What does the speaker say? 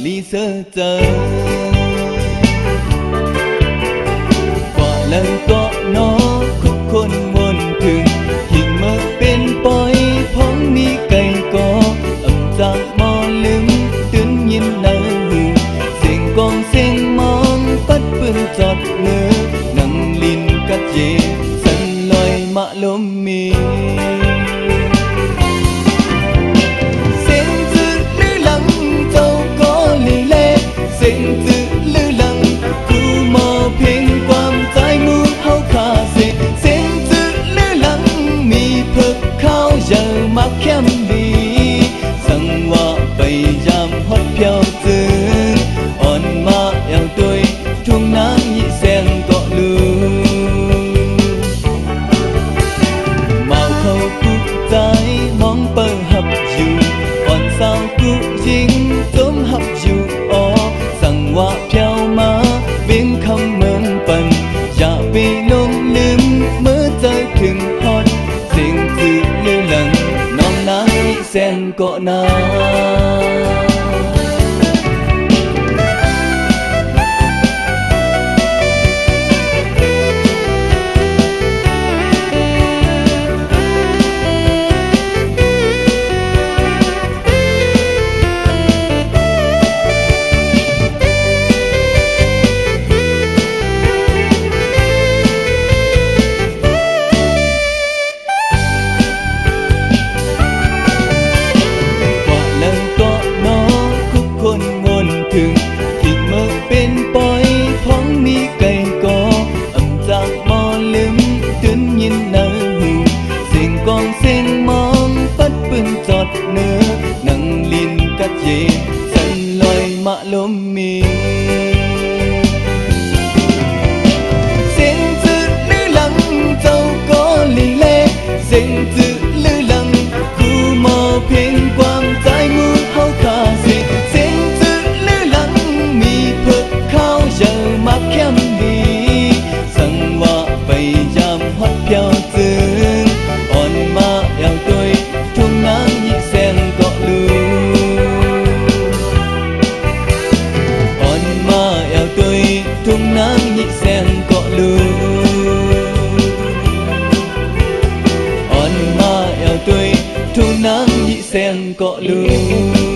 lý sơ giờ quả lần có nó khúc khôn muôn thường hình mơ bên bói phóng mi cây có ẩm giang mò lưng tướng nhìn nở hù xinh con xinh mong bắt bươn giọt nơ nắng lin cắt dê sân loài mạ lốm mi sinh tự lư lăng khu mơ phiênความใจมูเฮาขาเสsinh tự lư lăngมีเพิกข้าวเยอะมักเข้มดีสังว่าไปยามฮอดเพียวจึงอ่อนมาเอวตุยทุ่งนางยิแสงเกาะลูเมาเข้ากุใจมองเปิงหับอยู่อ่อนสาวกุยิงต้มหับอยู่อ๋อว่าเพียวมาเวียงคำเมืองปั่นอย่าไปลงลืมเมื่อเจอถึงฮอดสิ่งที่ลือหลังน้องนายแสนเกาะนาถึงที่เมื่อเป็นปอยท้องมีไก่กออ่ำจากมอลืมตื่นยินเนื้อหูเสียงกองเสียงมองปัดปืนจอดเนื้อนังลินกัดเย่สันลอยมะลมมีเสียงจืดลือหลังเจ้าก็ลีเล่เสียงจืดลือหลังคู่มอเพลงความใจมูเฮาขาเสียมักเข้มดีสังว่าไปยามฮอดเพียวจึงอ่อนมาเอวตุยทุ่งนางยิแสงเกาะลูอ่อนมาเอวตุยทุ่งนางยิแสงเกาะลูอ่อนมาเอวตุยทุ่งนางยิแสงเกาะลู